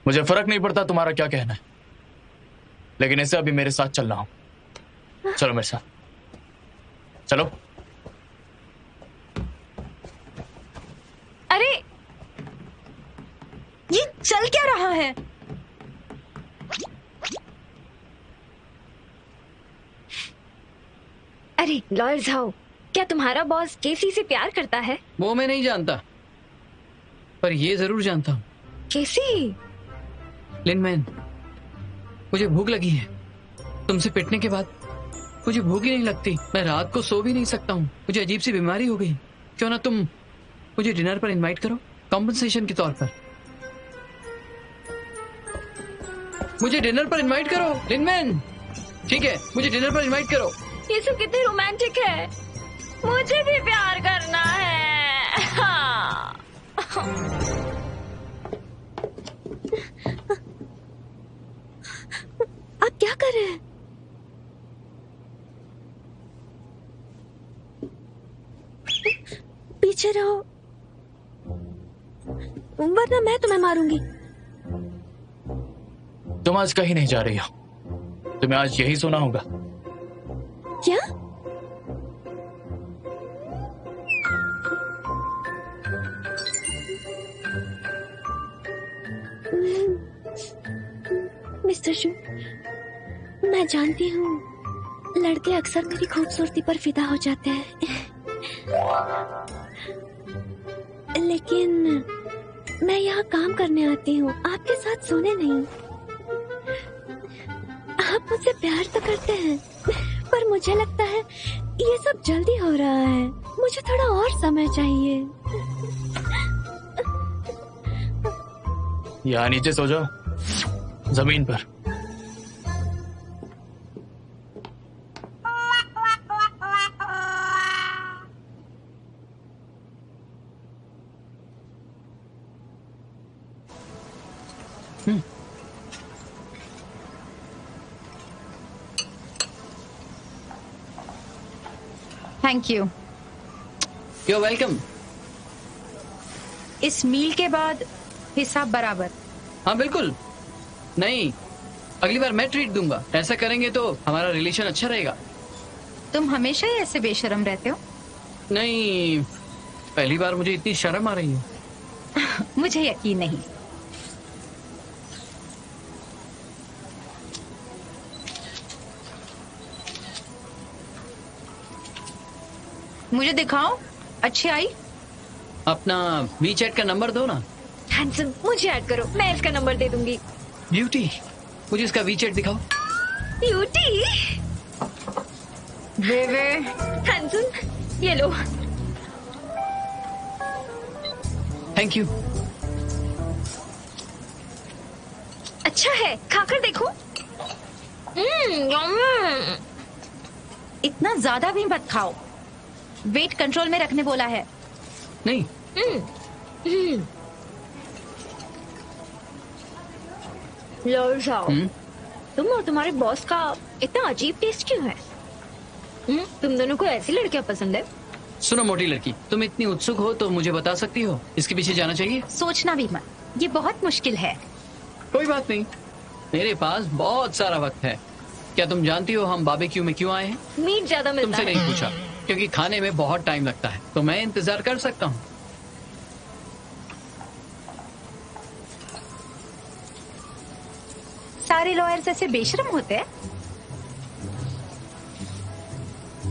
मुझे फर्क नहीं पड़ता तुम्हारा क्या कहना है, लेकिन ऐसे अभी मेरे साथ चलना हो। चलो मेरे साथ, चलो। अरे ये चल क्या रहा है? अरे लॉयर साहब, क्या तुम्हारा बॉस केसी से प्यार करता है? वो मैं नहीं जानता, पर ये जरूर जानता हूँ। केसी? लिनमैन, मुझे भूख लगी है। तुमसे पिटने के बाद मुझे भूख ही नहीं लगती। मैं रात को सो भी नहीं सकता हूँ। मुझे अजीब सी बीमारी हो गई। क्यों ना तुम मुझे डिनर पर इनवाइट करो, कॉम्पनसेशन के तौर पर। मुझे डिनर पर इनवाइट करो लिनमैन। ठीक है, मुझे डिनर पर इनवाइट करो। ये सब कितने रोमांटिक है। मुझे भी प्यार करना है। हाँ। आप क्या कर रहे हैं? पीछे रहो, वरना मैं तुम्हें मारूंगी। तुम आज कहीं नहीं जा रही हो, तुम्हें आज यही सुना होगा। क्या? मिस्टर शू, मैं जानती हूँ लड़के अक्सर मेरी खूबसूरती पर फिदा हो जाते हैं, लेकिन मैं यहाँ काम करने आती हूँ, आपके साथ सोने नहीं। आप मुझसे प्यार तो करते हैं, पर मुझे लगता है ये सब जल्दी हो रहा है। मुझे थोड़ा और समय चाहिए। यहाँ नीचे सो जाओ, जमीन पर। Thank you. You are welcome. इस मील के बाद हिसाब बराबर। हाँ बिल्कुल। नहीं, अगली बार मैं ट्रीट दूंगा। ऐसा करेंगे तो हमारा रिलेशन अच्छा रहेगा। तुम हमेशा ही ऐसे बेशर्म रहते हो। नहीं, पहली बार मुझे इतनी शर्म आ रही है। मुझे यकीन नहीं। मुझे दिखाओ, अच्छी आई। अपना वीचैट का नंबर दो ना। हैंडसम, मुझे ऐड करो, मैं इसका नंबर दे दूंगी। ब्यूटी, मुझे इसका वीचैट दिखाओ। ब्यूटी? वे हैंडसम, ये लो। Thank you. अच्छा है, खाकर देखो। यम्मी। इतना ज्यादा भी मत खाओ, वेट कंट्रोल में रखने बोला है। नहीं। लॉर्ड साहब, तुम और तुम्हारे बॉस का इतना अजीब टेस्ट क्यों है? तुम दोनों को ऐसी लड़कियां पसंद है? सुनो मोटी लड़की, तुम इतनी उत्सुक हो तो मुझे बता सकती हो इसके पीछे जाना चाहिए। सोचना भी मत, ये बहुत मुश्किल है। कोई बात नहीं, मेरे पास बहुत सारा वक्त है। क्या तुम जानती हो हम बारबेक्यू में क्यों आए हैं? मीट ज्यादा मिलता तुमसे है। नहीं पूछा, क्योंकि खाने में बहुत टाइम लगता है, तो मैं इंतजार कर सकता हूँ। सारे लॉयर्स ऐसे बेशर्म होते हैं?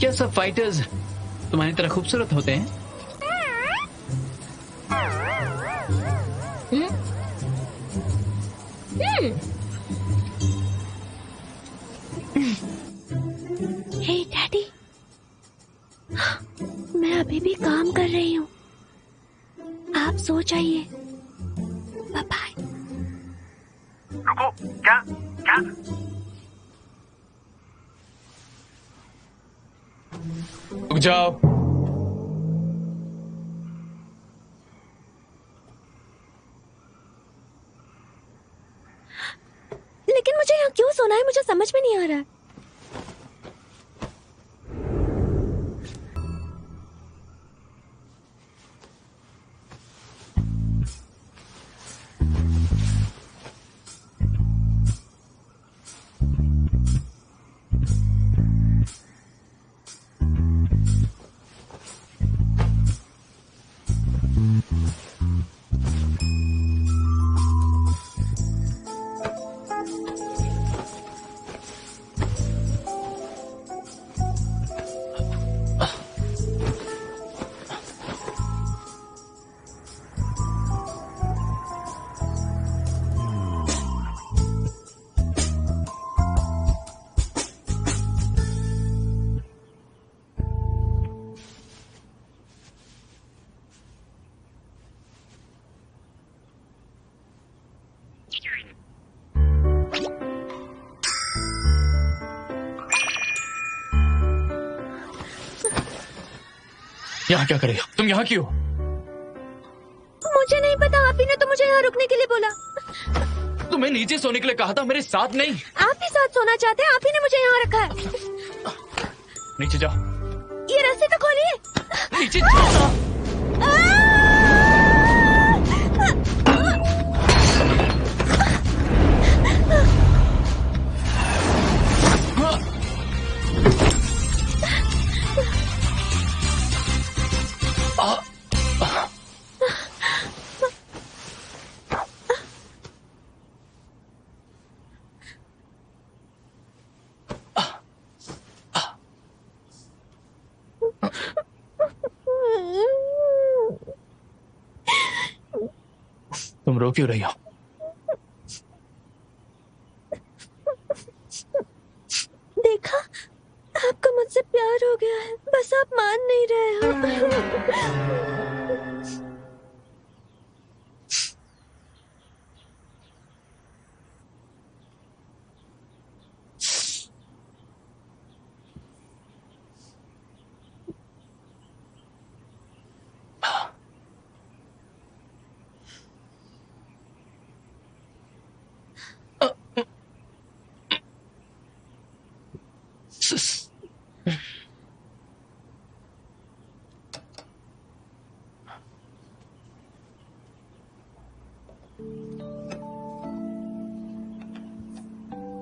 क्या सब फाइटर्स तुम्हारी तरह खूबसूरत होते हैं? हे डैडी, मैं अभी भी काम कर रही हूँ, आप सो जाइए। Bye bye. रुको, क्या क्या? रुक जाओ। लेकिन मुझे यहाँ क्यों सोना है, मुझे समझ में नहीं आ रहा है। यहाँ क्या करेगा? तुम यहाँ क्यों? मुझे नहीं पता, आप ही ने तो मुझे यहाँ रुकने के लिए बोला। तुम्हें नीचे सोने के लिए कहा था, मेरे साथ नहीं। आप ही साथ सोना चाहते हैं, आप ही ने मुझे यहाँ रखा है। नीचे जाओ। ये रस्सी तो खोलिए। नीचे जाओ। तुम रो क्यों रही हो? देखा, आपको मुझसे प्यार हो गया है, बस आप मान नहीं रहे हो।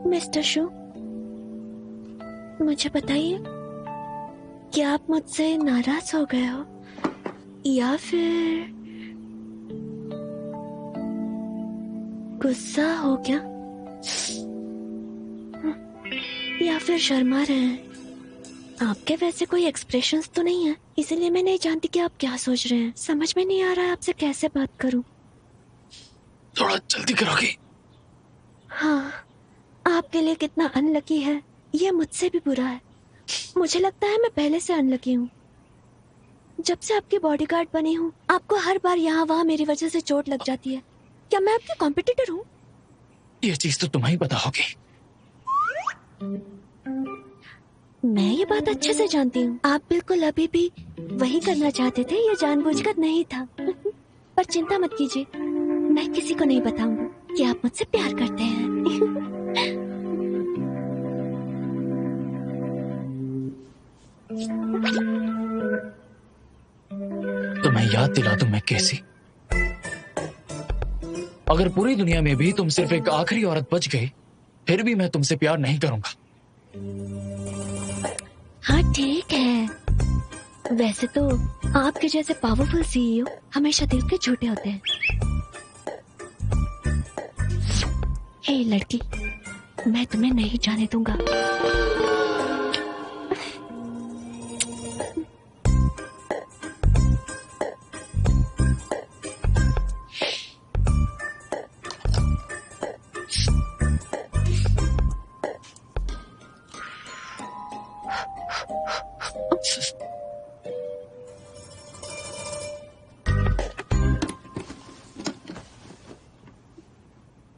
मिस्टर शू, मुझे बताइए कि आप मुझसे नाराज हो गए हो या फिर गुस्सा हो क्या, या फिर शर्मा रहे हैं? आपके वैसे कोई एक्सप्रेशंस तो नहीं है, इसीलिए मैं नहीं जानती कि आप क्या सोच रहे हैं। समझ में नहीं आ रहा है आपसे कैसे बात करूं। थोड़ा जल्दी करोगी? हाँ, आपके लिए कितना अनलकी है ये मुझसे भी बुरा है। मुझे लगता है मैं पहले से अनलकी हूँ। जब से आपकी बॉडीगार्ड बनी हूँ, आपको हर बार यहाँ वहाँ मेरी वजह से चोट लग जाती है। क्या मैं आपकी कॉम्पिटिटर हूँ? ये चीज तो तुम्हें ही पता होगी। मैं ये बात अच्छे से जानती हूँ। आप बिल्कुल अभी भी वही करना चाहते थे, ये जानबूझकर नहीं था। पर चिंता मत कीजिए, मैं किसी को नहीं बताऊंगा कि आप मुझसे प्यार करते हैं। तुम्हें याद दिला दूं मैं कैसी? अगर पूरी दुनिया में भी तुम सिर्फ एक आखिरी औरत बच गई, फिर भी मैं तुमसे प्यार नहीं करूंगा। हाँ ठीक है, वैसे तो आपके जैसे पावरफुल सीईओ हमेशा दिल के झूठे होते हैं। हे लड़की, मैं तुम्हें नहीं जाने दूंगा।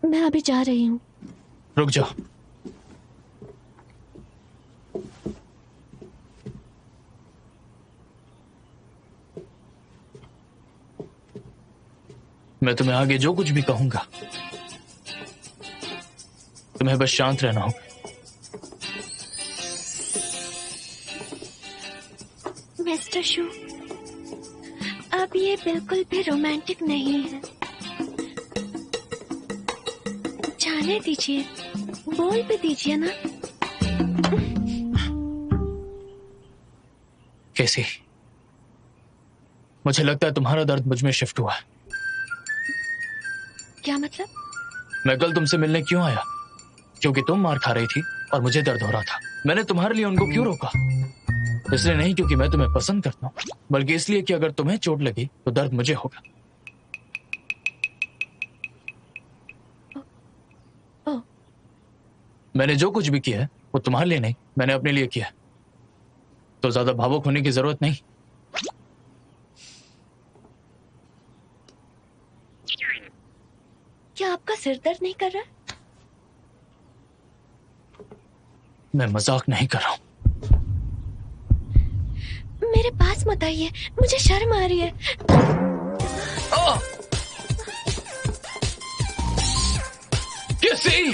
मैं अभी जा रही हूँ। रुक जाओ। मैं तुम्हें आगे जो कुछ भी कहूंगा, तुम्हें बस शांत रहना होगा। मिस्टर शू, अब ये बिल्कुल भी रोमांटिक नहीं है। जाने दीजिए, बोल भी दीजिए ना। कैसी? मुझे लगता है तुम्हारा दर्द मुझ में शिफ्ट हुआ है। क्या मतलब? मैं कल तुमसे मिलने क्यों आया? क्योंकि तुम मार खा रही थी और मुझे दर्द हो रहा था। मैंने तुम्हारे लिए उनको क्यों रोका? इसलिए नहीं क्योंकि मैं तुम्हें पसंद करता हूँ, बल्कि इसलिए कि अगर तुम्हें चोट लगी तो दर्द मुझे होगा। मैंने जो कुछ भी किया है वो तुम्हारे लिए नहीं, मैंने अपने लिए किया है। तो ज्यादा भावुक होने की जरूरत नहीं। क्या आपका सिर दर्द नहीं कर रहा? मैं मजाक नहीं कर रहा हूं। मेरे मेरे पास मत आइए, मुझे शर्म आ रही है। कैसी?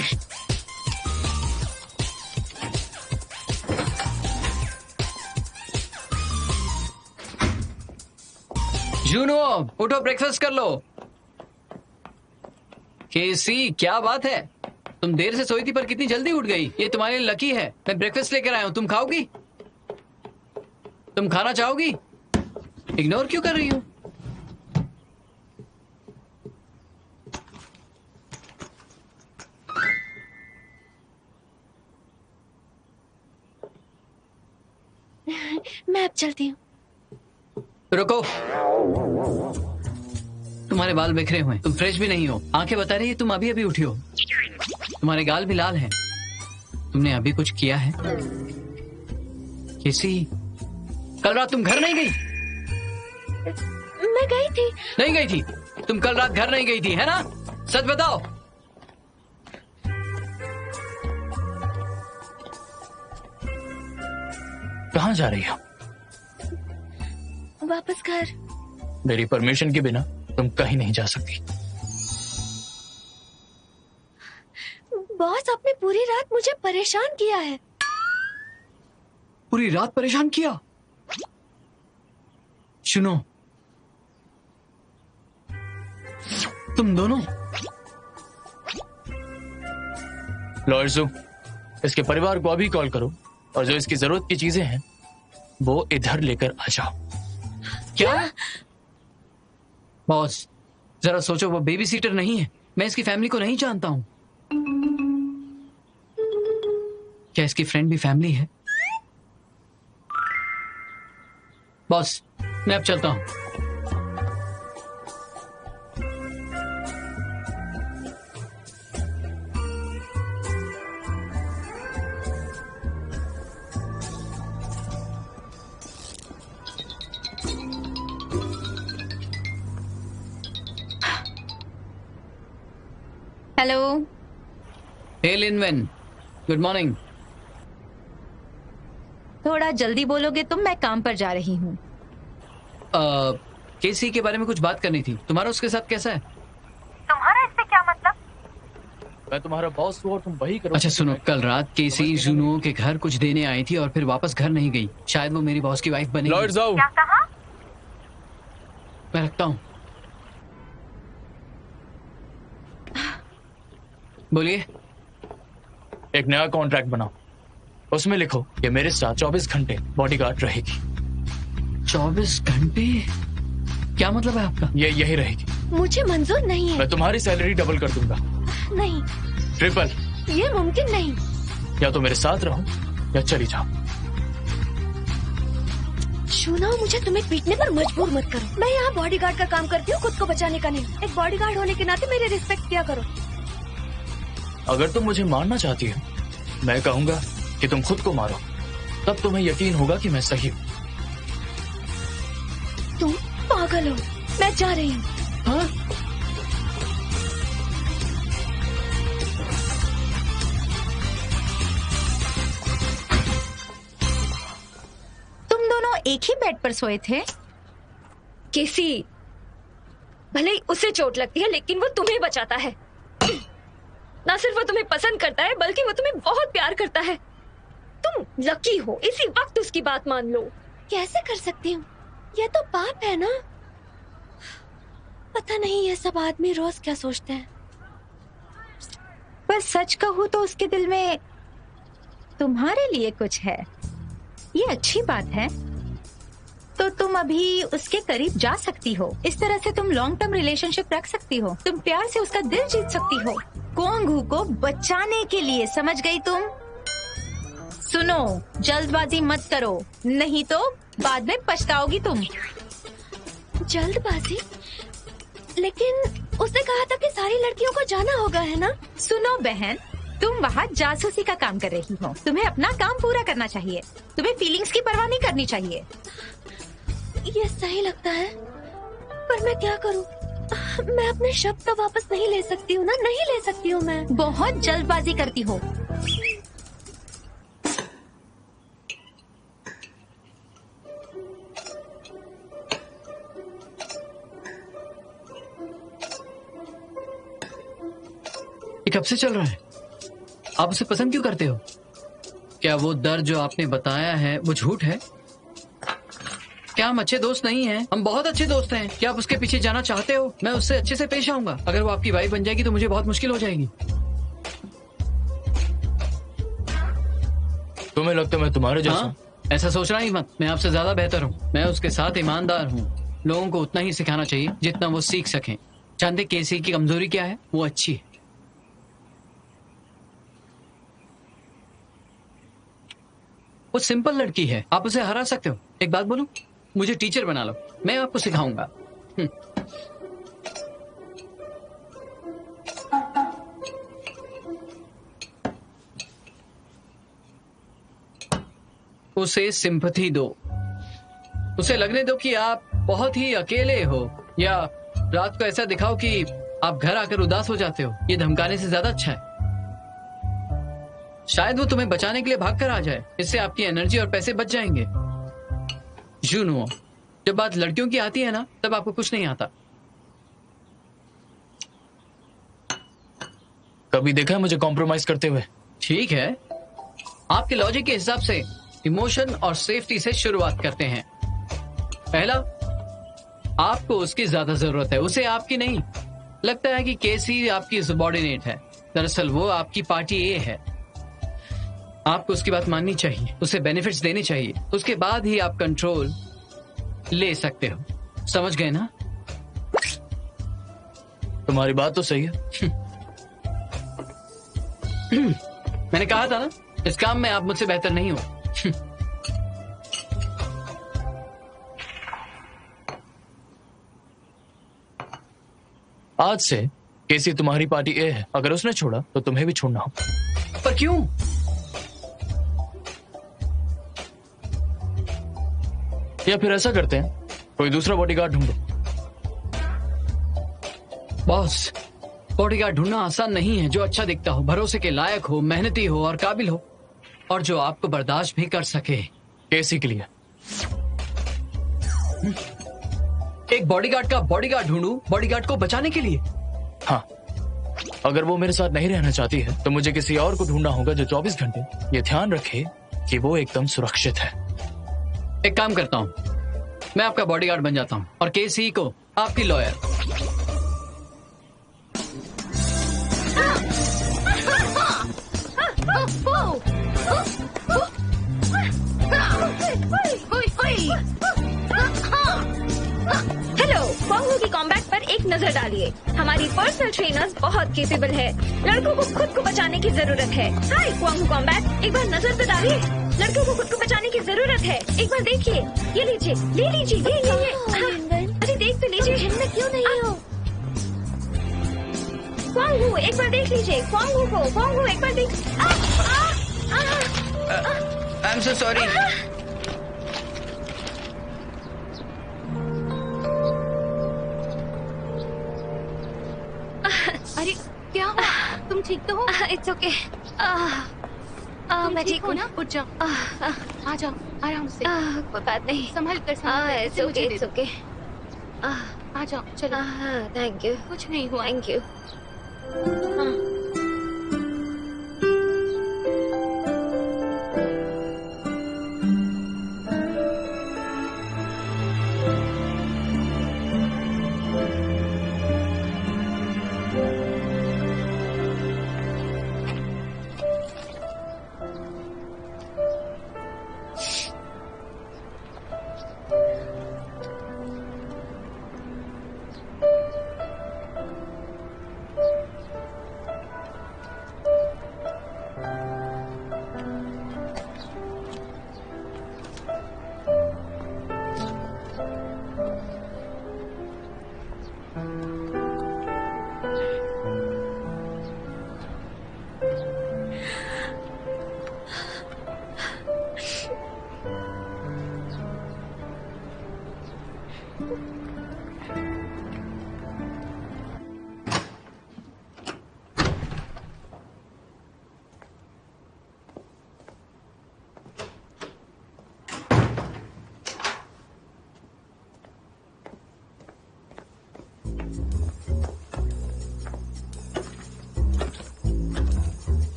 जूनो, उठो, ब्रेकफास्ट कर लो। केसी, क्या बात है? तुम देर से सोई थी पर कितनी जल्दी उठ गई। ये तुम्हारे लिए लकी है। मैं ब्रेकफास्ट लेकर आया हूं, तुम खाओगी? तुम खाना चाहोगी? इग्नोर क्यों कर रही हो? मैं अब चलती हूँ। रुको, तुम्हारे बाल बिखरे हुए हैं, तुम फ्रेश भी नहीं हो। आंखें बता रही है तुम अभी अभी उठी हो। तुम्हारे गाल भी लाल हैं। तुमने अभी कुछ किया है? किसी कल रात तुम घर नहीं गई? मैं गई थी। नहीं गई थी? तुम कल रात घर नहीं गई थी, है ना? सच बताओ। कहाँ जा रही हो? वापस घर। मेरी परमिशन के बिना तुम कहीं नहीं जा सकती। बॉस, आपने पूरी रात मुझे परेशान किया है। पूरी रात परेशान किया? सुनो, तुम दोनों। लॉयर जू, इसके परिवार को अभी कॉल करो और जो इसकी जरूरत की चीजें हैं वो इधर लेकर आ जाओ। क्या? बॉस, जरा सोचो, वो बेबी सीटर नहीं है। मैं इसकी फैमिली को नहीं जानता हूं। क्या इसकी फ्रेंड भी फैमिली है? बॉस, मैं अब चलता हूं। हेलो। हे लिनवेन, गुड मॉर्निंग। थोड़ा जल्दी बोलोगे तुम, मैं काम पर जा रही हूँ। केसी के बारे में कुछ बात करनी थी। तुम्हारा उसके साथ कैसा है? तुम्हारा इससे क्या मतलब? मैं तुम्हारा बॉस हूँ और तुम वही करो। अच्छा सुनो, कल रात केसी जुनू के घर कुछ देने आई थी और फिर वापस घर नहीं गई। शायद वो मेरी बॉस की वाइफ बनेगी। लॉयर जाओ। क्या कहा? मैं रखता हूँ। बोलिए। एक नया कॉन्ट्रैक्ट बनाओ, उसमें लिखो कि मेरे साथ 24 घंटे बॉडीगार्ड रहेगी। 24 घंटे? क्या मतलब है आपका? ये यही रहेगी। मुझे मंजूर नहीं है। मैं तुम्हारी सैलरी डबल कर दूंगा। नहीं, ट्रिपल। ये मुमकिन नहीं। या तो मेरे साथ रहो या चली जाओ। सुनो, मुझे तुम्हें पीटने पर मजबूर मत करो। मैं यहाँ बॉडीगार्ड का काम करती हूँ, खुद को बचाने का नहीं। एक बॉडीगार्ड होने के नाते मेरी रिस्पेक्ट किया करो। अगर तुम मुझे मारना चाहती हो, मैं कहूंगा कि तुम खुद को मारो, तब तुम्हें यकीन होगा कि मैं सही हूँ। तुम पागल हो। मैं जा रही हूँ। हाँ? तुम दोनों एक ही बेड पर सोए थे? केसी, भले ही उसे चोट लगती है लेकिन वो तुम्हें बचाता है। ना सिर्फ वो तुम्हें पसंद करता है बल्कि वो तुम्हें बहुत प्यार करता है। तुम लकी हो, इसी वक्त उसकी बात मान लो। कैसे कर सकती हूँ? ये तो पाप है ना। पता नहीं ये सब आदमी रोज क्या सोचते हैं। पर सच कहूँ तो उसके दिल में तुम्हारे लिए कुछ है। ये अच्छी बात है। तो तुम अभी उसके करीब जा सकती हो। इस तरह से तुम लॉन्ग टर्म रिलेशनशिप रख सकती हो। तुम प्यार से उसका दिल जीत सकती हो, कोंगू को बचाने के लिए। समझ गई तुम? सुनो, जल्दबाजी मत करो, नहीं तो बाद में पछताओगी तुम। जल्दबाजी? लेकिन उसने कहा था कि सारी लड़कियों को जाना होगा, है ना? सुनो बहन, तुम वहाँ जासूसी का काम कर रही हो। तुम्हें अपना काम पूरा करना चाहिए। तुम्हें फीलिंग्स की परवाह नहीं करनी चाहिए। ये सही लगता है, पर मैं क्या करूं? मैं अपने शब्द तो वापस नहीं ले सकती हूँ ना। नहीं ले सकती हूँ मैं। बहुत जल्दबाजी करती हो। कब से चल रहा है? आप उसे पसंद क्यों करते हो? क्या वो दर्द जो आपने बताया है वो झूठ है? क्या हम अच्छे दोस्त नहीं हैं? हम बहुत अच्छे दोस्त हैं। क्या आप उसके पीछे जाना चाहते हो? मैं उससे अच्छे से पेश आऊंगा। अगर वो आपकी वाइफ बन जाएगी तो मुझे बहुत मुश्किल हो जाएगी। तुम्हें लगता है मैं तुम्हारे जैसा हूं? हाँ? ऐसा सोचना ही मत। मैं आपसे ज्यादा बेहतर हूँ। मैं उसके साथ ईमानदार हूँ। लोगों को उतना ही सिखाना चाहिए जितना वो सीख सकें। जानते केसी की कमजोरी क्या है? वो अच्छी है। वो सिंपल लड़की है, आप उसे हरा सकते हो। एक बात बोलूं, मुझे टीचर बना लो, मैं आपको सिखाऊंगा। उसे सिंपैथी दो। उसे लगने दो कि आप बहुत ही अकेले हो, या रात को ऐसा दिखाओ कि आप घर आकर उदास हो जाते हो। ये धमकाने से ज्यादा अच्छा है। शायद वो तुम्हें बचाने के लिए भाग कर आ जाए। इससे आपकी एनर्जी और पैसे बच जाएंगे। यू नो, जब बात लड़कियों की आती है ना, तब आपको कुछ नहीं आता। कभी देखा है मुझे कॉम्प्रोमाइज करते हुए? ठीक है, आपके लॉजिक के हिसाब से इमोशन और सेफ्टी से शुरुआत करते हैं। पहला, आपको उसकी ज्यादा जरूरत है, उसे आपकी नहीं। लगता है कि केसी आपकी सबॉर्डिनेट है, दरअसल वो आपकी पार्टी ए है। आपको उसकी बात माननी चाहिए, उसे बेनिफिट्स देने चाहिए, उसके बाद ही आप कंट्रोल ले सकते हो। समझ गए ना? तुम्हारी बात तो सही है। मैंने कहा था ना, इस काम में आप मुझसे बेहतर नहीं हो। आज से केसी तुम्हारी पार्टी ए है। अगर उसने छोड़ा तो तुम्हें भी छोड़ना हो। पर क्यों? या फिर ऐसा करते हैं, कोई दूसरा बॉडीगार्ड ढूंढो। बॉस, बॉडीगार्ड ढूंढना आसान नहीं है जो अच्छा दिखता हो, भरोसे के लायक हो, मेहनती हो और काबिल हो, और जो आपको बर्दाश्त भी कर सके। केसी के लिए एक बॉडीगार्ड का बॉडीगार्ड ढूंढूं, बॉडीगार्ड को बचाने के लिए? हाँ, अगर वो मेरे साथ नहीं रहना चाहती है तो मुझे किसी और को ढूंढना होगा जो 24 घंटे ये ध्यान रखे कि वो एकदम सुरक्षित है। एक काम करता हूँ, मैं आपका बॉडीगार्ड बन जाता हूँ और केसी को आपकी लॉयर। हेलो, क्वांग की कॉम्बैट पर एक नजर डालिए। हमारी पर्सनल ट्रेनर्स बहुत केपेबल है। लड़कों को खुद को बचाने की जरूरत है। हाय क्वांग कॉम्बैट, एक बार नजर तो डालिए। लड़कों को खुद को बचाने की जरूरत है। एक बार देखिए, ये लीजिए, ले लीजिए, ये। अरे देख तो लीजिए, हिम्मत क्यों नहीं हो? क्वांग, एक बार देख लीजिए क्वांग को। क्वांग, एक बार देख। I am so sorry. अरे क्या हुआ? तुम ठीक तो हो? It's okay. मैं ठीक हूँ ना? उठ जाओ, आ जाओ आराम से। कोई बात नहीं। संभल कर इट्स ओके, इट्स ओके। आ जाओ, चलो। Thank you. कुछ नहीं हुआ। Thank you.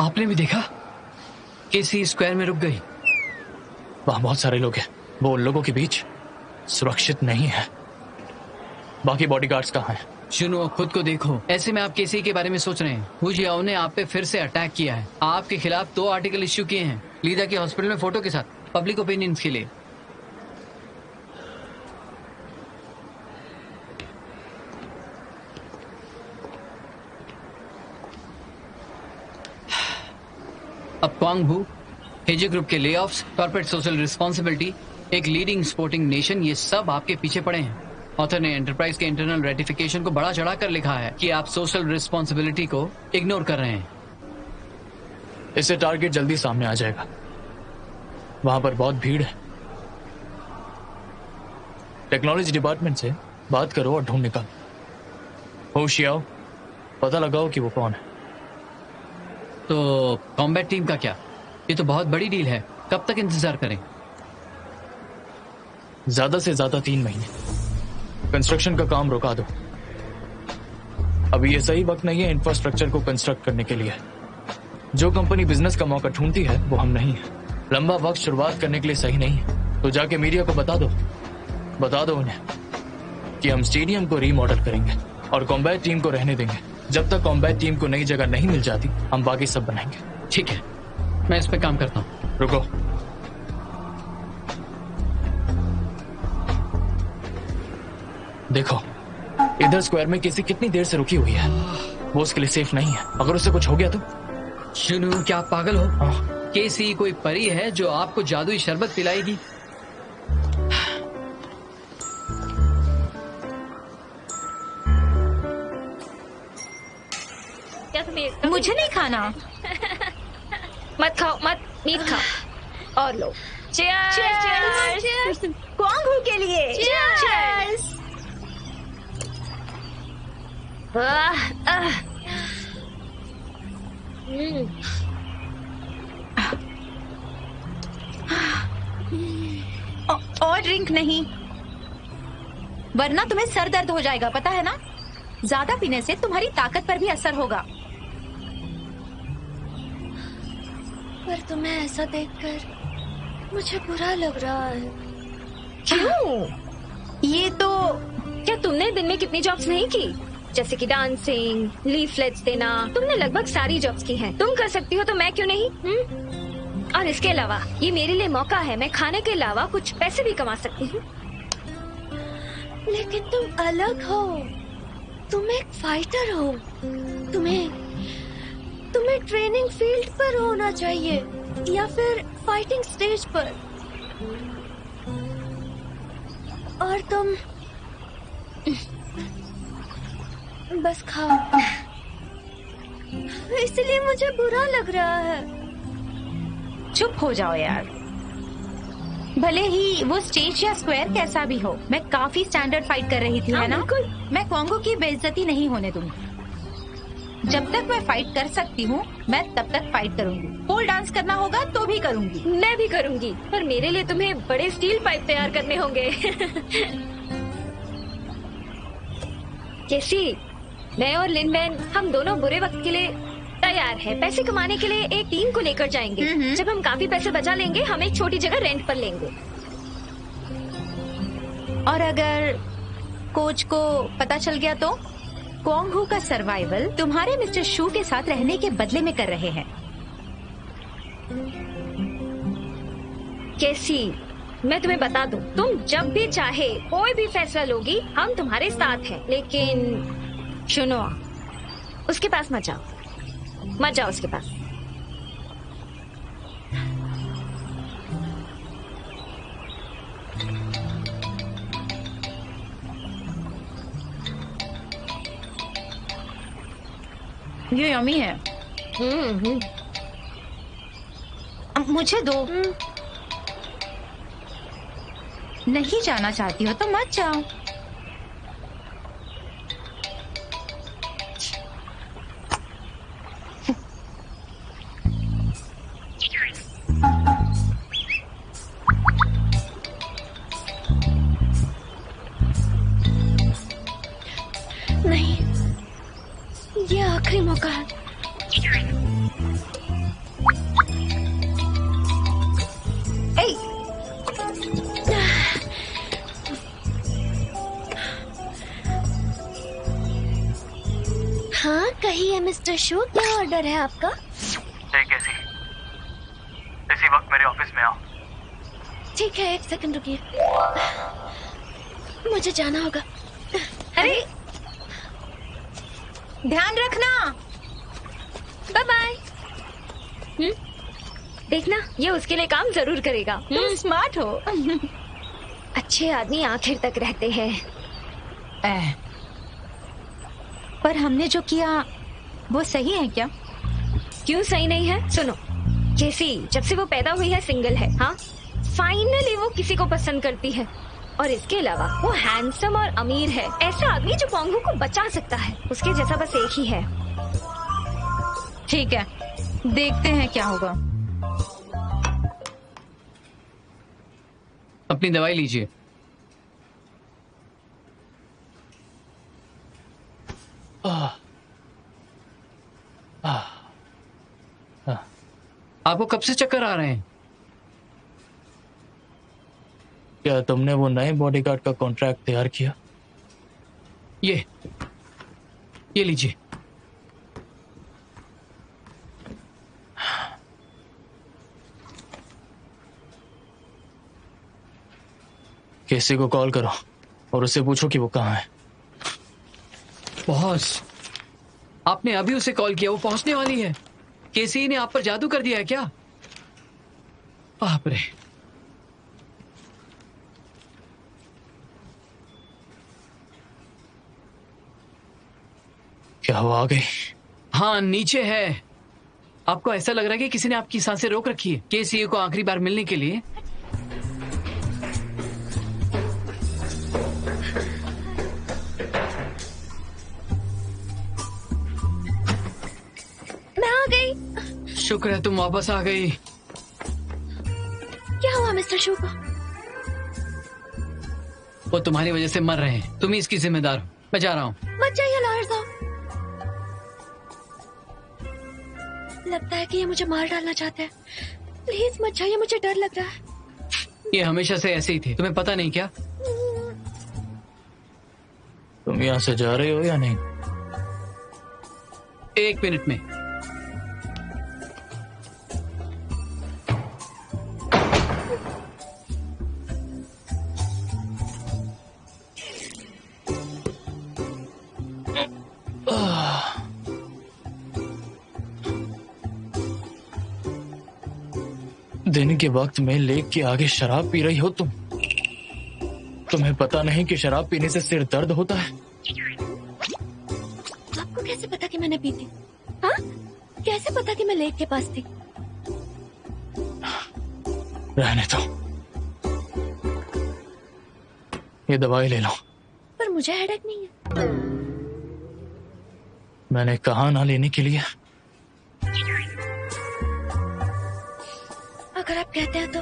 आपने भी देखा? केसी स्क्वायर में रुक गई। वहां बहुत सारे लोग हैं, वो उन लोगों के बीच सुरक्षित नहीं है। बाकी बॉडीगार्ड्स कहाँ हैं? सुनो, खुद को देखो। ऐसे में आप केसी के बारे में सोच रहे हैं। हु जियाओ ने आप पे फिर से अटैक किया है। आपके खिलाफ 2 आर्टिकल इश्यू किए हैं, लीदा के हॉस्पिटल में फोटो के साथ, पब्लिक ओपिनियंस के लिए। अब क्वांग हु, हेजे ग्रुप के लेऑफ्स, कॉर्पोरेट सोशल रिस्पॉन्सिबिलिटी, एक लीडिंग स्पोर्टिंग नेशन, ये सब आपके पीछे पड़े हैं। ऑथर ने एंटरप्राइज के इंटरनल रेटिफिकेशन को बड़ा चढ़ाकर लिखा है कि आप सोशल रिस्पॉन्सिबिलिटी को इग्नोर कर रहे हैं। इससे टारगेट जल्दी सामने आ जाएगा। वहां पर बहुत भीड़ है। टेक्नोलॉजी डिपार्टमेंट से बात करो और ढूंढ निकालो। होशियाओ, पता लगाओ कि वो कौन है। तो कॉम्बैट टीम का क्या? ये तो बहुत बड़ी डील है। कब तक इंतजार करें? ज्यादा से ज्यादा 3 महीने। कंस्ट्रक्शन का काम रुका दो। अभी ये सही वक्त नहीं है इंफ्रास्ट्रक्चर को कंस्ट्रक्ट करने के लिए। जो कंपनी बिजनेस का मौका ढूंढती है वो हम नहीं है। लंबा वक्त शुरुआत करने के लिए सही नहीं है। तो जाके मीडिया को बता दो उन्हें कि हम स्टेडियम को रीमॉडल करेंगे और कॉम्बैट टीम को रहने देंगे। जब तक कॉम्बैट टीम को नई जगह नहीं मिल जाती, हम बाकी सब बनाएंगे। ठीक है, मैं इस पे काम करता हूँ। रुको, देखो इधर स्क्वायर में किसी कितनी देर से रुकी हुई है। वो उसके लिए सेफ नहीं है। अगर उसे कुछ हो गया तो? सुनो, क्या आप पागल हो? केसी कोई परी है जो आपको जादुई शरबत पिलाएगी? क्या तुम्हें मुझे नहीं खाना। मत खाओ, मत मीट खाओ। और लो। Cheers! क्वांग हु के लिए। Cheers! और ड्रिंक नहीं, वरना तुम्हें सर दर्द हो जाएगा, पता है ना? ज्यादा पीने से तुम्हारी ताकत पर भी असर होगा। पर तुम्हें ऐसा देखकर मुझे बुरा लग रहा है। क्यों? ये तो क्या तुमने दिन में कितनी जॉब्स नहीं की? जैसे कि डांसिंग, लीफलेट्स देना। तुमने लगभग सारी जॉब्स की हैं। तुम कर सकती हो तो मैं क्यों नहीं? और इसके अलावा ये मेरे लिए मौका है। मैं खाने के अलावा कुछ पैसे भी कमा सकती हूँ। लेकिन तुम अलग हो। तुम एक फाइटर हो। तुम्हें ट्रेनिंग फील्ड पर होना चाहिए या फिर फाइटिंग स्टेज पर। और तुम बस खाओ। इसलिए मुझे बुरा लग रहा है। चुप हो जाओ यार। भले ही वो स्टेज या स्क्वायर कैसा भी हो, मैं काफी स्टैंडर्ड फाइट कर रही थी, है ना? मैं क्वांगो की बेइज्जती नहीं होने दूंगी। जब तक मैं फाइट कर सकती हूँ, मैं तब तक फाइट करूंगी। पोल डांस करना होगा तो भी करूंगी। मैं भी करूंगी, पर मेरे लिए तुम्हें बड़े स्टील पाइप तैयार करने होंगे। कैसी? मैं और लिनमैन, हम दोनों बुरे वक्त के लिए तैयार है। पैसे कमाने के लिए एक टीम को लेकर जाएंगे। जब हम काफी पैसे बचा लेंगे, हम एक छोटी जगह रेंट पर लेंगे। और अगर कोच को पता चल गया तो? क्वांग हु का सर्वाइवल तुम्हारे मिस्टर शू के साथ रहने के बदले में कर रहे हैं। कैसी? मैं तुम्हें बता दूं, तुम जब भी चाहे कोई भी फैसला लोगी, हम तुम्हारे साथ हैं। लेकिन सुनो, उसके पास मत जाओ उसके पास। ये यम्मी है। मुझे दो। नहीं जाना चाहती हो तो मत जाओ। नहीं, ये आखिरी मौका है। हाँ कहिए मिस्टर शो, क्या ऑर्डर है आपका? कैसी इसी वक्त मेरे ऑफिस में आओ। ठीक है, 1 सेकंड रुकिए, मुझे जाना होगा। अरे ध्यान रखना। Bye bye. देखना, ये उसके लिए काम जरूर करेगा। तुम स्मार्ट हो। अच्छे आदमी आखिर तक रहते हैं। पर हमने जो किया वो सही है क्या? क्यों सही नहीं है? सुनो, केसी जब से वो पैदा हुई है सिंगल है। हाँ, फाइनली वो किसी को पसंद करती है, और इसके अलावा वो हैंडसम और अमीर है। ऐसा आदमी जो पोंगू को बचा सकता है, उसके जैसा बस एक ही है। ठीक है, देखते हैं क्या होगा। अपनी दवाई लीजिए। आपको कब से चक्कर आ रहे हैं? क्या तुमने वो नए बॉडीगार्ड का कॉन्ट्रैक्ट तैयार किया? ये लीजिए। केसी को कॉल करो और उससे पूछो कि वो कहाँ है। बॉस, आपने अभी उसे कॉल किया, वो पहुंचने वाली है। केसी ने आप पर जादू कर दिया है क्या? बाप रे। क्या वो आ गई? हाँ, नीचे है। आपको ऐसा लग रहा है कि किसी ने आपकी सांसें रोक रखी है केसी को आखिरी बार मिलने के लिए। मैं आ गई। शुक्र है तुम वापस आ गई। क्या हुआ मिस्टर शो को? वो तुम्हारी वजह से मर रहे हैं, तुम ही इसकी जिम्मेदार हो। मैं जा रहा हूँ। मत जाइए लॉयर साहब, लगता है कि ये मुझे मार डालना चाहते हैं। प्लीज मत जाइए, मुझे डर लग रहा है। ये हमेशा से ऐसे ही थे, तुम्हें पता नहीं क्या? तुम यहाँ से जा रहे हो या नहीं? 1 मिनट में। दिन के वक्त में लेक के आगे शराब पी रही हो तुम। तुम्हें पता नहीं कि शराब पीने से सिर दर्द होता है? आपको कैसे पता कि मैंने पी थी? हाँ, कैसे पता कि मैं लेक के पास थी? रहने दो, ये दवाई ले लो। पर मुझे हेडेक नहीं है। मैंने कहा ना लेने के लिए। अगर आप कहते हैं तो।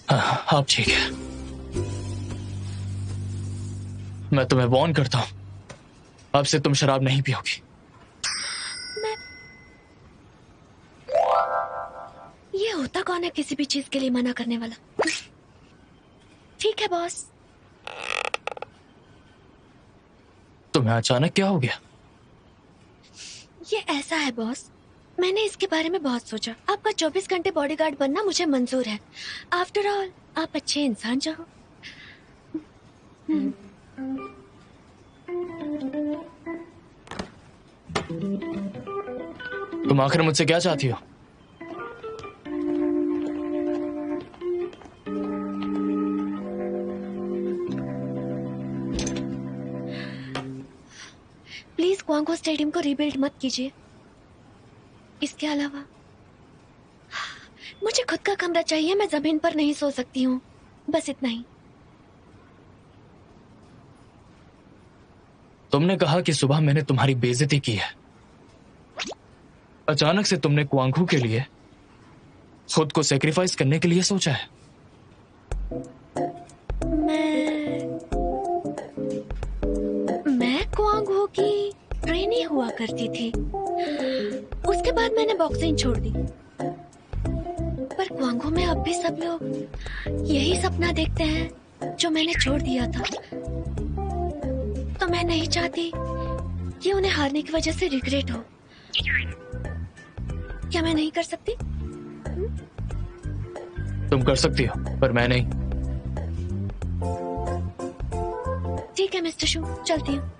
हाँ, आप ठीक है। मैं तुम्हें वार्न करता हूं, अब से तुम शराब नहीं पियोगी। ये होता कौन है किसी भी चीज के लिए मना करने वाला? ठीक है बॉस। तुम्हें अचानक क्या हो गया? ये ऐसा है बॉस, मैंने इसके बारे में बहुत सोचा। आपका 24 घंटे बॉडीगार्ड बनना मुझे मंजूर है। आफ्टर ऑल आप अच्छे इंसान जो हो। तुम आखिर मुझसे क्या चाहती हो? प्लीज क्वांगो स्टेडियम को रीबिल्ड मत कीजिए। इसके अलावा मुझे खुद का कमरा चाहिए, मैं जमीन पर नहीं सो सकती हूँ। बस इतना ही। तुमने कहा कि सुबह मैंने तुम्हारी बेइज्जती की है। अचानक से तुमने क्वांगहू के लिए खुद को सेक्रीफाइस करने के लिए सोचा है? मैं क्वांगहू की ट्रेनी हुआ करती थी। उसके बाद मैंने बॉक्सिंग छोड़ दी। पर क्वांगहू में अब भी सब लोग यही सपना देखते हैं जो मैंने छोड़ दिया था। तो मैं नहीं चाहती कि उन्हें हारने की वजह से रिग्रेट हो। क्या मैं नहीं कर सकती? तुम कर सकती हो, पर मैं नहीं। ठीक है मिस्टर शू, चलती हूँ।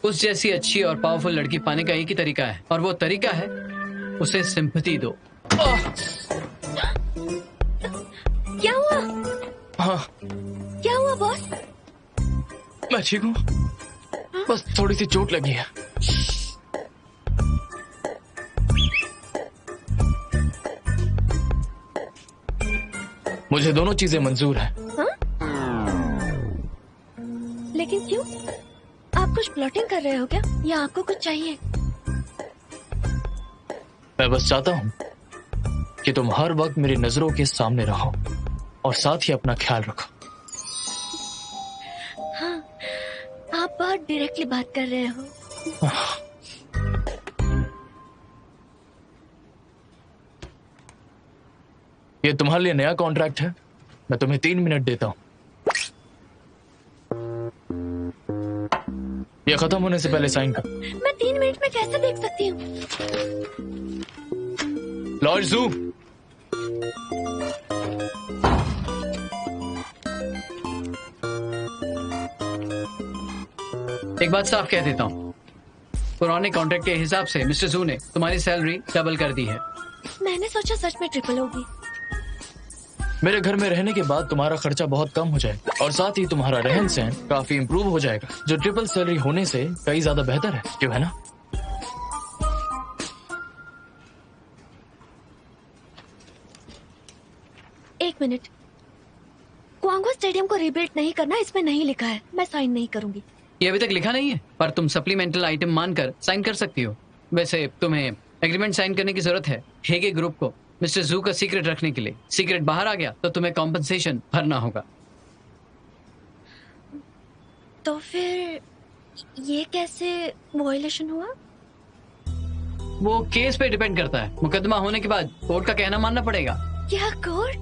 उस जैसी अच्छी और पावरफुल लड़की पाने का एक ही तरीका है, और वो तरीका है उसे सिंपैथी दो। क्या हुआ? हाँ, क्या हुआ बॉस? मैं ठीक हूँ, बस थोड़ी सी चोट लगी है। मुझे दोनों चीजें मंजूर हैं। हाँ? लेकिन क्यों? आप कुछ प्लॉटिंग कर रहे हो क्या, या आपको कुछ चाहिए? मैं बस चाहता हूँ कि तुम हर वक्त मेरी नजरों के सामने रहो और साथ ही अपना ख्याल रखो। हाँ, आप बहुत डायरेक्टली बात कर रहे हो। ये तुम्हारे लिए नया कॉन्ट्रैक्ट है। मैं तुम्हें 3 मिनट देता हूँ। ये खत्म होने से पहले साइन कर। मैं 3 मिनट में कैसे देख सकती हूँ? लॉर्ड जू, एक बात साफ कह देता हूँ, पुराने कॉन्ट्रैक्ट के हिसाब से मिस्टर जू ने तुम्हारी सैलरी डबल कर दी है। मैंने सोचा सच में ट्रिपल होगी। मेरे घर में रहने के बाद तुम्हारा खर्चा बहुत कम हो जाएगा और साथ ही तुम्हारा रहन सहन काफी इम्प्रूव हो जाएगा, जो ट्रिपल सैलरी होने से कई ज्यादा बेहतर है, क्यों है ना? एक मिनट, क्वांगहू स्टेडियम को रीबिल्ड नहीं करना इसमें नहीं लिखा है। मैं साइन नहीं करूंगी। ये अभी तक लिखा नहीं है, पर तुम सप्लीमेंटल आइटम मानकर साइन कर सकती हो। वैसे तुम्हें एग्रीमेंट साइन करने की जरूरत है हेगे ग्रुप को मिस्टर जू का सीक्रेट रखने के लिए। सीक्रेट बाहर आ गया तो तुम्हें कॉम्पनसेशन भरना होगा। तो फिर ये कैसे वॉयलेशन हुआ? वो केस पे डिपेंड करता है। मुकदमा होने के बाद कोर्ट का कहना मानना पड़ेगा। क्या कोर्ट?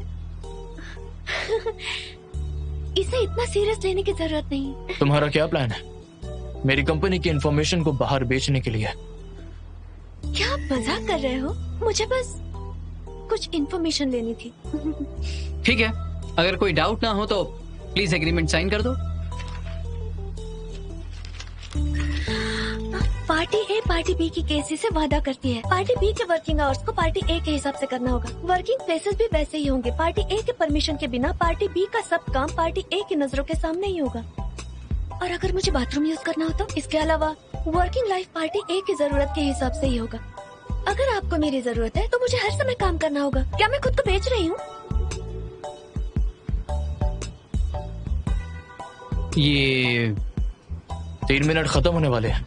इसे इतना सीरियस लेने की जरूरत नहीं। तुम्हारा क्या प्लान है मेरी कंपनी की इंफॉर्मेशन को बाहर बेचने के लिए? क्या आप मजाक कर रहे हो? मुझे बस कुछ इंफॉर्मेशन लेनी थी। ठीक है, अगर कोई डाउट ना हो तो प्लीज एग्रीमेंट साइन कर दो। पार्टी ए पार्टी बी की केसी से वादा करती है। पार्टी बी के वर्किंग आवर्स को पार्टी ए के हिसाब से करना होगा। वर्किंग प्लेसेस भी वैसे ही होंगे। पार्टी ए के परमिशन के बिना पार्टी बी का सब काम पार्टी ए की नजरों के सामने ही होगा। और अगर मुझे बाथरूम यूज करना हो तो इसके अलावा वर्किंग लाइफ पार्टी ए की जरूरत के हिसाब से ही होगा। अगर आपको मेरी जरूरत है तो मुझे हर समय काम करना होगा। क्या मैं खुद को बेच रही हूँ? ये 3 मिनट खत्म होने वाले हैं।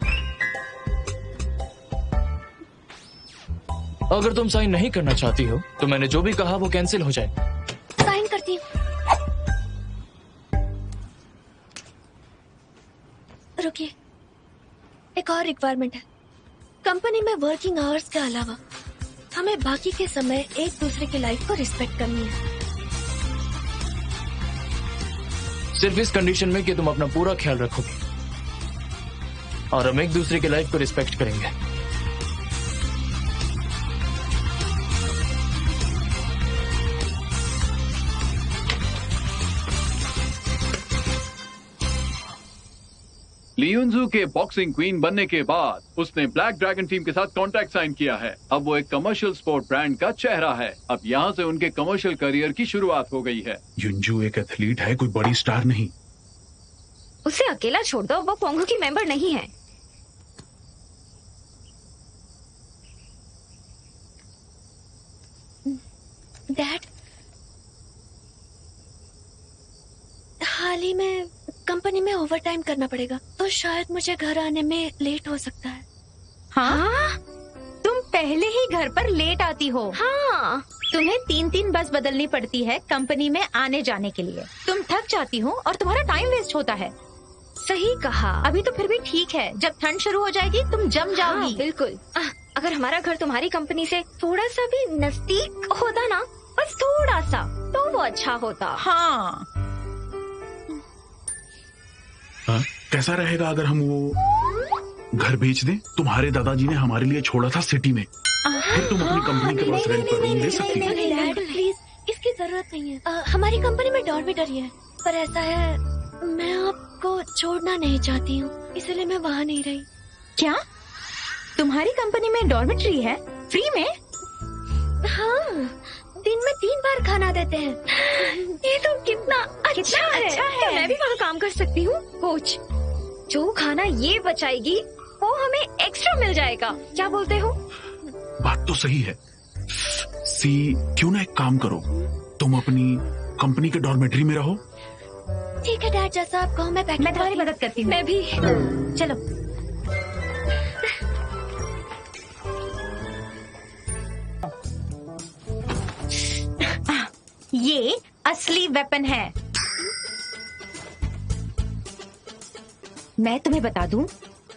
अगर तुम साइन नहीं करना चाहती हो तो मैंने जो भी कहा वो कैंसिल हो जाए। साइन करती हूँ। रुकिए, एक और रिक्वायरमेंट है। कंपनी में वर्किंग आवर्स के अलावा हमें बाकी के समय एक दूसरे की लाइफ को रिस्पेक्ट करनी है। सिर्फ इस कंडीशन में कि तुम अपना पूरा ख्याल रखोगे और हम एक दूसरे की लाइफ को रिस्पेक्ट करेंगे। लियोनजू के बॉक्सिंग क्वीन बनने के बाद उसने ब्लैक ड्रैगन टीम के साथ कॉन्ट्रैक्ट साइन किया है। अब वो एक कमर्शियल स्पोर्ट ब्रांड का चेहरा है। अब यहाँ से उनके कमर्शियल करियर की शुरुआत हो गई है। युनजू एक एथलीट है, कोई बड़ी स्टार नहीं। उसे अकेला छोड़ दो, वो क्वांगहू की मेंबर नहीं है। डैड, हाल ही में कंपनी में ओवरटाइम करना पड़ेगा, तो शायद मुझे घर आने में लेट हो सकता है। हाँ? तुम पहले ही घर पर लेट आती हो। हाँ, तुम्हें 3-3 बस बदलनी पड़ती है कंपनी में आने जाने के लिए। तुम थक जाती हो और तुम्हारा टाइम वेस्ट होता है। सही कहा। अभी तो फिर भी ठीक है, जब ठंड शुरू हो जाएगी तुम जम हाँ, जाओगी। बिल्कुल। अगर हमारा घर तुम्हारी कंपनी से थोड़ा सा भी नजदीक होता ना, बस थोड़ा सा, तो वो अच्छा होता। हाँ, हाँ? कैसा रहेगा अगर हम वो घर बेच दें? तुम्हारे दादाजी ने हमारे लिए छोड़ा था सिटी में, फिर तुम अपनी कंपनी के पास रेंट पर रूम दे सकती हो। नहीं, डैड प्लीज, इसकी जरूरत नहीं है। हमारी कंपनी में डॉर्मेटरी है, पर ऐसा है मैं आपको छोड़ना नहीं चाहती हूँ, इसलिए मैं वहाँ नहीं रही। क्या तुम्हारी कंपनी में डॉर्मेट्री है फ्री में? हाँ, दिन में 3 बार खाना देते हैं। ये तो कितना अच्छा है। तो मैं भी वहाँ काम कर सकती हूँ। कोच, जो खाना ये बचाएगी वो हमें एक्स्ट्रा मिल जाएगा। क्या बोलते हो? बात तो सही है। सी, क्यों ना एक काम करो, तुम अपनी कंपनी के डॉर्मेटरी में रहो। ठीक है डैड, जैसा आप कहो। मैं तुम्हारी मदद करती हूँ। मैं भी। चलो। ये असली वेपन है। मैं तुम्हें बता दूं,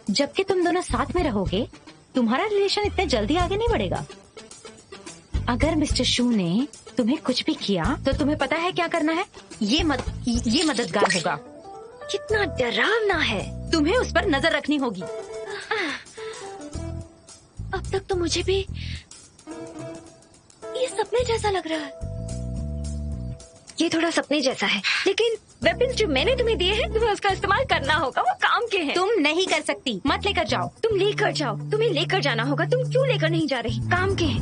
जबकि तुम दोनों साथ में रहोगे तुम्हारा रिलेशन इतने जल्दी आगे नहीं बढ़ेगा। अगर मिस्टर शू ने तुम्हें कुछ भी किया तो तुम्हें पता है क्या करना है। ये मददगार होगा। कितना डरावना है। तुम्हें उस पर नजर रखनी होगी। अब तक तो मुझे भी ये सपने जैसा लग रहा है। ये थोड़ा सपने जैसा है, लेकिन वेपन्स जो मैंने तुम्हें दिए हैं तुम्हें उसका इस्तेमाल करना होगा। वो काम के हैं। तुम नहीं कर सकती, मत लेकर जाओ। तुम लेकर जाओ, तुम्हें लेकर जाना होगा। तुम क्यों लेकर नहीं जा रही? काम के हैं।